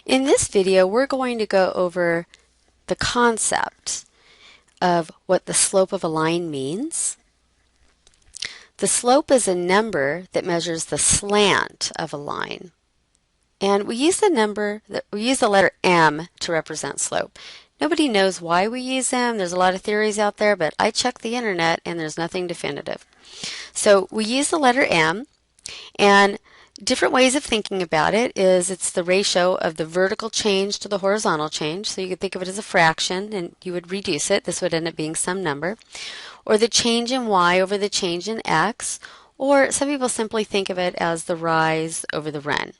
In this video, we're going to go over the concept of what the slope of a line means. The slope is a number that measures the slant of a line. And we use the letter m to represent slope. Nobody knows why we use them. There's a lot of theories out there, but I checked the internet and there's nothing definitive. So we use the letter m, and different ways of thinking about it is it's the ratio of the vertical change to the horizontal change. So you could think of it as a fraction and you would reduce it. This would end up being some number. Or the change in y over the change in x. Or some people simply think of it as the rise over the run.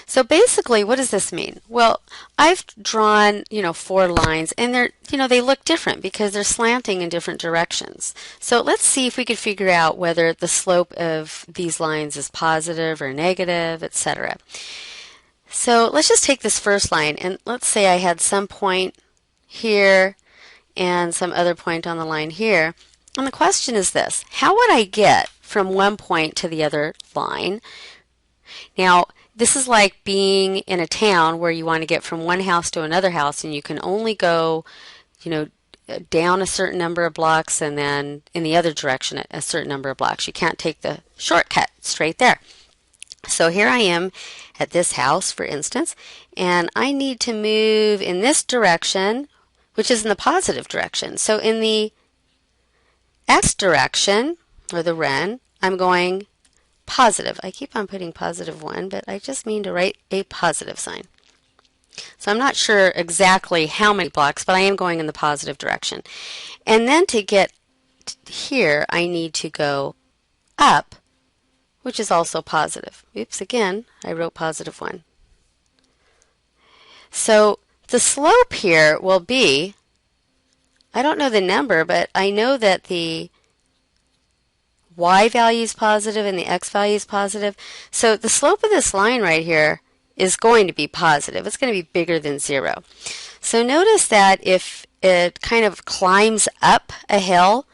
So basically, what does this mean? Well, I've drawn, 4 lines, and they look different because they're slanting in different directions. So let's see if we could figure out whether the slope of these lines is positive or negative, etc. So let's just take this first line, and let's say I had some point here and some other point on the line here. And the question is this: how would I get from one point to the other line? Now, this is like being in a town where you want to get from one house to another house, and you can only go, down a certain number of blocks and then in the other direction a certain number of blocks. You can't take the shortcut straight there. So here I am at this house, for instance, and I need to move in this direction, which is in the positive direction. So in the x direction, or the run, I'm going positive. I keep on putting +1, but I just mean to write a positive sign. So I'm not sure exactly how many blocks, but I am going in the positive direction. And then to get here, I need to go up, which is also positive. Oops, again, I wrote +1. So the slope here will be, I don't know the number, but I know that the y value is positive and the x value is positive. So the slope of this line right here is going to be positive. It's going to be bigger than 0. So notice that if it kind of climbs up a hill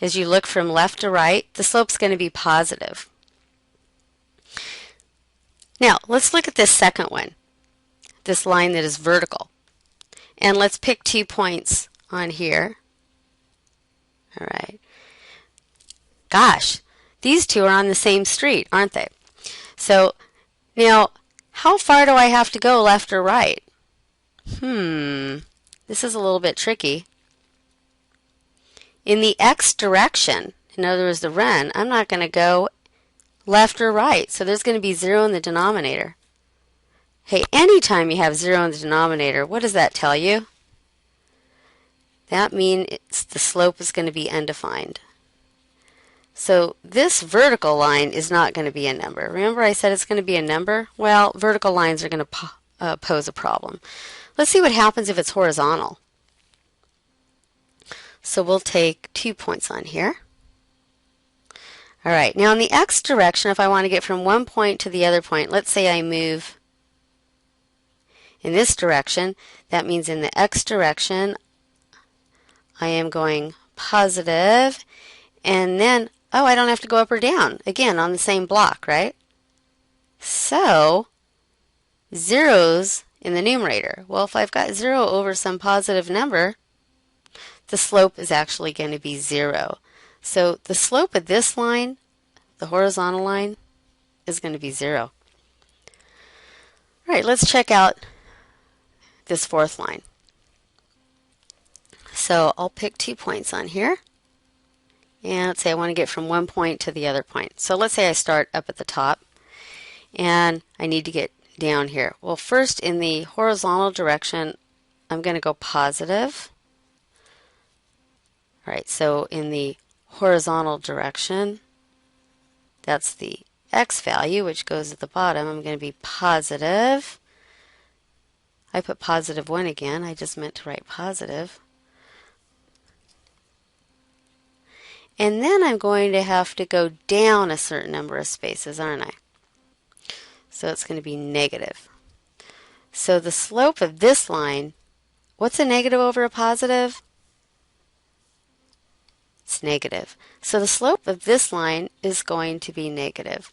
as you look from left to right, the slope's going to be positive. Now let's look at this second one, this line that is vertical. And let's pick 2 points on here. All right. Gosh, these two are on the same street, aren't they? So now, how far do I have to go left or right? This is a little bit tricky. In the x direction, in other words the run, I'm not going to go left or right, so there's going to be 0 in the denominator. Hey, anytime you have 0 in the denominator, what does that tell you? That means the slope is going to be undefined. So this vertical line is not going to be a number. Remember I said it's going to be a number? Well, vertical lines are going to pose a problem. Let's see what happens if it's horizontal. So we'll take 2 points on here. All right, now in the x direction, if I want to get from one point to the other point, let's say I move in this direction. That means in the x direction, I am going positive, and then I don't have to go up or down, again, on the same block, right? So, 0's in the numerator. Well, if I've got 0 over some positive number, the slope is actually going to be 0. So the slope of this line, the horizontal line, is going to be 0. All right, let's check out this fourth line. So I'll pick 2 points on here. And let's say I want to get from one point to the other point. So let's say I start up at the top and I need to get down here. Well, first in the horizontal direction, I'm going to go positive. All right, so in the horizontal direction, that's the x value, which goes at the bottom. I'm going to be positive. I put +1 again. I just meant to write positive. And then I'm going to have to go down a certain number of spaces, aren't I? So it's going to be negative. So the slope of this line, what's a negative over a positive? It's negative. So the slope of this line is going to be negative.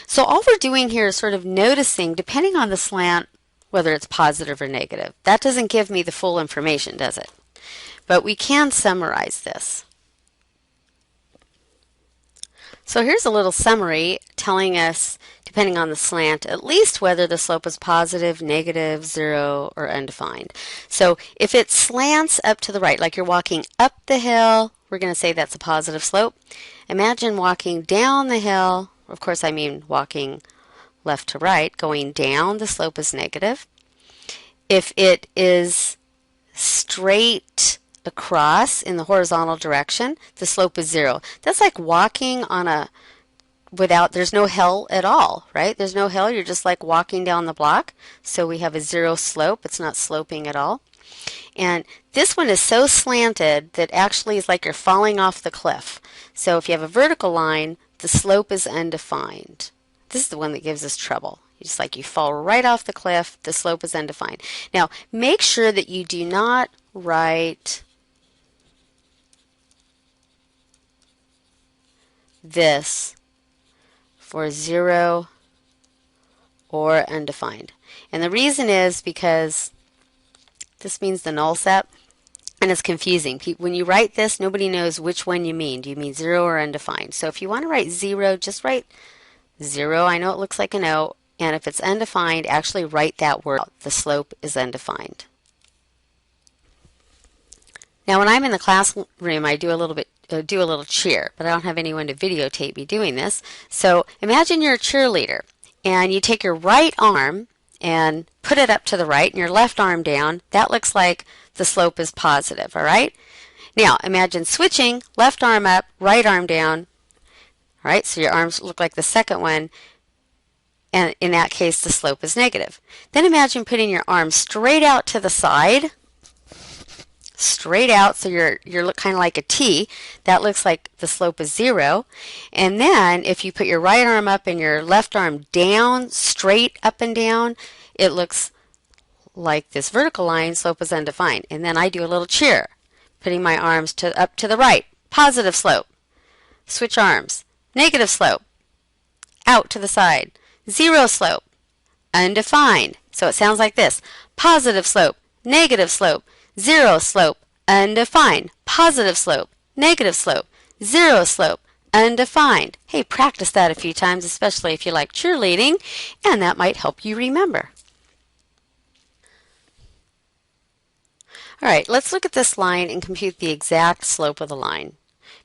So all we're doing here is sort of noticing, depending on the slant, whether it's positive or negative. That doesn't give me the full information, does it? But we can summarize this. So here's a little summary telling us, depending on the slant, at least whether the slope is positive, negative, zero, or undefined. So if it slants up to the right, like you're walking up the hill, we're going to say that's a positive slope. Imagine walking down the hill, of course I mean walking left to right, going down, the slope is negative. If it is straight across in the horizontal direction, the slope is zero. That's like walking on a, there's no hill at all, right? There's no hill, you're just like walking down the block. So we have a zero slope, it's not sloping at all. And this one is so slanted that actually it's like you're falling off the cliff. So if you have a vertical line, the slope is undefined. This is the one that gives us trouble. It's like you fall right off the cliff, the slope is undefined. Now, make sure that you do not write this for zero or undefined. And the reason is because this means the null set, and it's confusing. When you write this, nobody knows which one you mean. Do you mean zero or undefined? So if you want to write zero, just write zero. I know it looks like an O, and if it's undefined, actually write that word out. The slope is undefined. Now when I'm in the classroom, I do a little cheer, but I don't have anyone to videotape me doing this. So imagine you're a cheerleader, and you take your right arm and put it up to the right, and your left arm down. That looks like the slope is positive, all right? Now imagine switching, left arm up, right arm down. All right, so your arms look like the second one, and in that case the slope is negative. Then imagine putting your arms straight out to the side, straight out, so you're kind of like a T. That looks like the slope is zero. And then if you put your right arm up and your left arm down, straight up and down, it looks like this vertical line, slope is undefined. And then I do a little cheer, putting my arms up to the right, positive slope. Switch arms, negative slope, out to the side, zero slope, undefined. So it sounds like this: positive slope, negative slope, zero slope, undefined, positive slope, negative slope, zero slope, undefined. Hey, practice that a few times, especially if you like cheerleading, and that might help you remember. All right, let's look at this line and compute the exact slope of the line.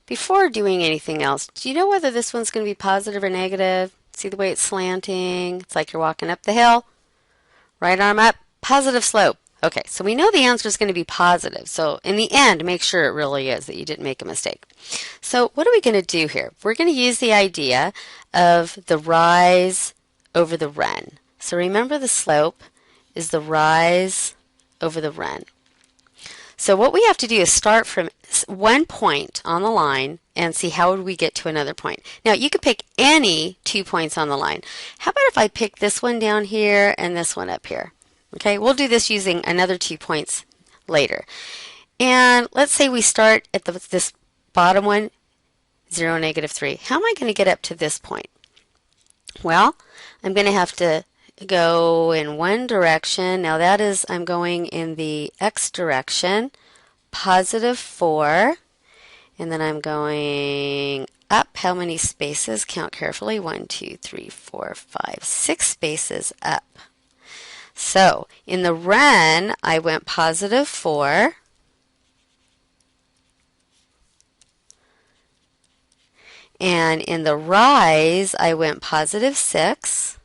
Before doing anything else, do you know whether this one's going to be positive or negative? See the way it's slanting? It's like you're walking up the hill. Right arm up, positive slope. Okay, so we know the answer is going to be positive. So in the end, make sure it really is, that you didn't make a mistake. So what are we going to do here? We're going to use the idea of the rise over the run. So remember, the slope is the rise over the run. So what we have to do is start from one point on the line and see how would we get to another point. Now you could pick any 2 points on the line. How about if I pick this one down here and this one up here? Okay, we'll do this using another 2 points later. And let's say we start at this bottom one, 0, -3. How am I going to get up to this point? Well, I'm going to have to go in one direction. Now that is, I'm going in the x direction, +4, and then I'm going up. How many spaces? Count carefully. 1, 2, 3, 4, 5, 6 spaces up. So in the run, I went +4, and in the rise, I went +6.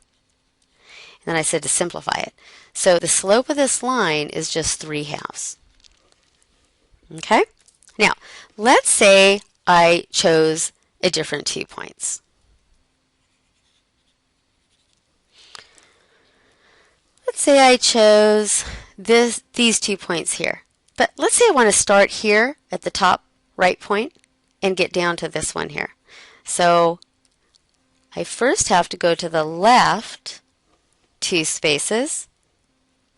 And then I said to simplify it. So the slope of this line is just 3/2. Okay? Now, let's say I chose a different 2 points. Let's say I chose these 2 points here. But let's say I want to start here at the top right point and get down to this one here. So I first have to go to the left 2 spaces.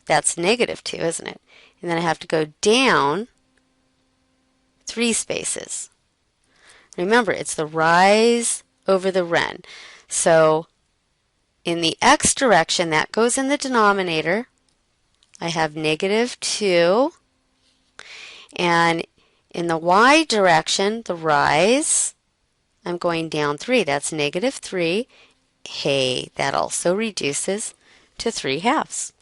That's -2, isn't it? And then I have to go down 3 spaces. Remember, it's the rise over the run. So in the x direction, that goes in the denominator. I have negative 2. And in the y direction, the rise, I'm going down 3. That's negative 3. Hey, that also reduces to 3/2.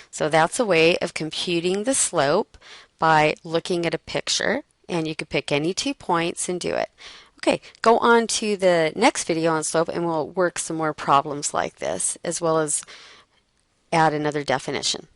So that's a way of computing the slope by looking at a picture, and you could pick any 2 points and do it. Okay, go on to the next video on slope and we'll work some more problems like this, as well as add another definition.